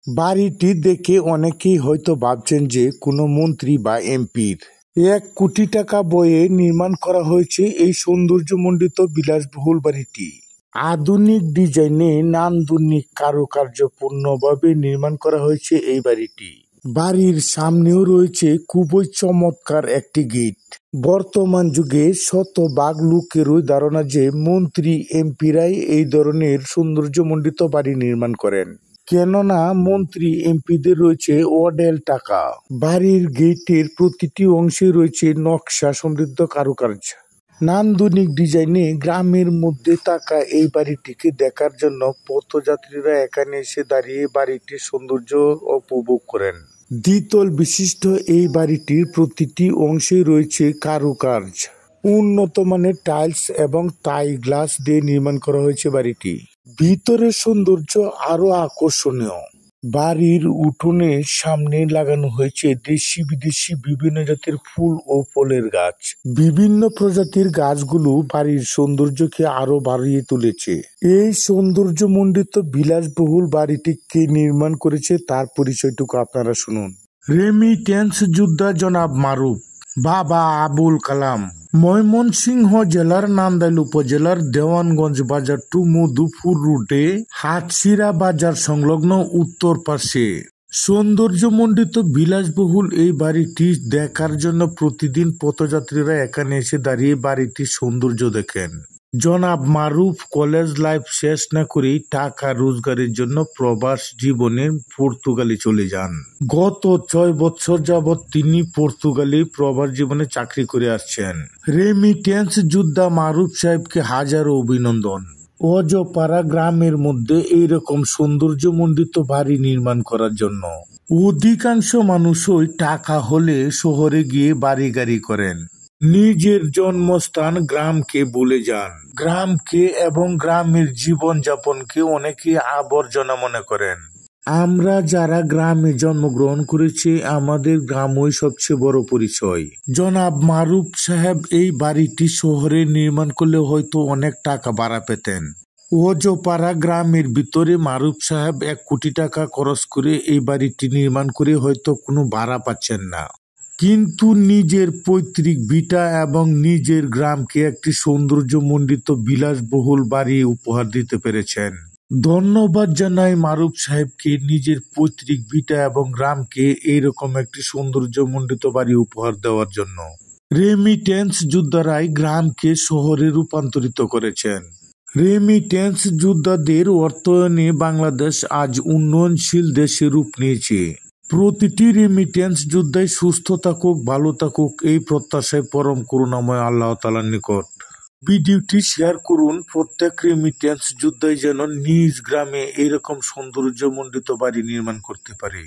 বাড়িটি দেখে অনেকেই হয়তো ভাবছেন যে কোনো মন্ত্রী বা এমপির। 1 কোটি টাকা ব্যয়ে নির্মাণ করা হয়েছে এই সৌন্দর্যমণ্ডিত বিলাসবহুল বাড়িটি। আধুনিক ডিজাইনে নান্দনিক কারুকার্যপূর্ণভাবে নির্মাণ করা হয়েছে এই বাড়িটি। বাড়ির সামনেও রয়েছে খুবই চমৎকার একটি গেট। বর্তমান যুগে শতভাগ লোকেরই ধারণা যে মন্ত্রী এমপিরাই এই ধরনের সৌন্দর্যমণ্ডিত বাড়ি নির্মাণ করেন, কেননা মন্ত্রী এমপিদের রয়েছে অঢেল টাকা। বাড়ির গেটের প্রতিটি অংশে রয়েছে নকশা সমৃদ্ধ কারুকার্য। নান্দনিক ডিজাইনে গ্রামের মধ্যে থাকা এই বাড়িটিকে দেখার জন্য পথযাত্রীরা এখানে এসে দাঁড়িয়ে বাড়িটির সৌন্দর্য উপভোগ করেন। দ্বিতল বিশিষ্ট এই বাড়িটির প্রতিটি অংশে রয়েছে কারুকার্য। উন্নত মানের টাইলস এবং টাই গ্লাস দিয়ে নির্মাণ করা হয়েছে বাড়িটি। ভিতরের সৌন্দর্য আরো আকর্ষণীয়। বাড়ির উঠোনের সামনে লাগানো হয়েছে দেশি বিদেশি বিভিন্ন জাতের ফুল ও ফলের গাছ। বিভিন্ন প্রজাতির গাছগুলো বাড়ির সৌন্দর্যকে আরো বাড়িয়ে তুলেছে। এই সৌন্দর্যমণ্ডিত বিলাসবহুল বাড়িটি কে নির্মাণ করেছে তার পরিচয়টুকু আপনারা শুনুন। রেমিটেন্স যোদ্ধা জনাব মারুফ বাবা আবুল কালাম। ময়মনসিংহ জেলার নান্দাইল উপজেলার দেওয়ানগঞ্জ বাজার টু মধুপুর রুটে হাটশিরা বাজার সংলগ্ন উত্তর পাশে। সৌন্দর্যমণ্ডিত বিলাসবহুল এই বাড়িটি দেখার জন্য প্রতিদিন পথযাত্রীরা এখানে এসে দাঁড়িয়ে বাড়িটির সৌন্দর্য দেখেন। জনাব মারুফ কলেজ লাইফ শেষ না করেই টাকা রোজগারের জন্য প্রবাস জীবনে পর্তুগালে চলে যান। গত 6 বছর যাবৎ তিনি পর্তুগালে প্রবাস জীবনে চাকরি করে আসছেন। রেমিটেন্স যোদ্ধা মারুফ সাহেবকে হাজারো অভিনন্দন। অজপাড়া গ্রামের মধ্যে এইরকম সৌন্দর্যমণ্ডিত বাড়ি নির্মাণ করার জন্য। অধিকাংশ মানুষই টাকা হলে শহরে গিয়ে বাড়ি গাড়ি করেন, নিজের জন্মস্থান গ্রামকে ভুলে যান। গ্রামকে এবং গ্রামের জীবন যাপনকে অনেকে আবর্জনা মনে করেন। আমরা যারা গ্রামে জন্মগ্রহণ করেছি আমাদের গ্রামই সবচেয়ে বড় পরিচয়। জনাব মারুফ সাহেব এই বাড়িটি শহরে নির্মাণ করলে হয়তো অনেক টাকা ভাড়া পেতেন। অজপাড়া গ্রামের ভিতরে মারুফ সাহেব 1 কোটি টাকা খরচ করে এই বাড়িটি নির্মাণ করে হয়তো কোনো ভাড়া পাচ্ছেন না, কিন্তু নিজের পৈতৃক ভিটা এবং নিজের গ্রামকে একটি সৌন্দর্যমণ্ডিত বিলাসবহুল বাড়ি উপহার দিতে পেরেছেন। ধন্যবাদ জানাই মারুফ সাহেবকে নিজের পৈতৃক ভিটা এবং গ্রামকে এইরকম একটি সৌন্দর্যমণ্ডিত বাড়ি উপহার দেওয়ার জন্য। রেমিটেন্স যোদ্ধারাই গ্রামকে শহরে রূপান্তরিত করেছেন। রেমিটেন্স যোদ্ধাদের অর্থায়নে বাংলাদেশ আজ উন্নয়নশীল দেশে রূপ নিয়েছে। প্রতিটি রেমিটেন্স যোদ্ধাই সুস্থ থাকুক, ভালো থাকুক এই প্রত্যাশায় পরম করুণাময় আল্লাহ তাআলার নিকট। ভিডিওটি শেয়ার করুন। প্রত্যেক রেমিটেন্স যোদ্ধাই যেন নিজ গ্রামে এরকম সৌন্দর্যমণ্ডিত বাড়ি নির্মাণ করতে পারে।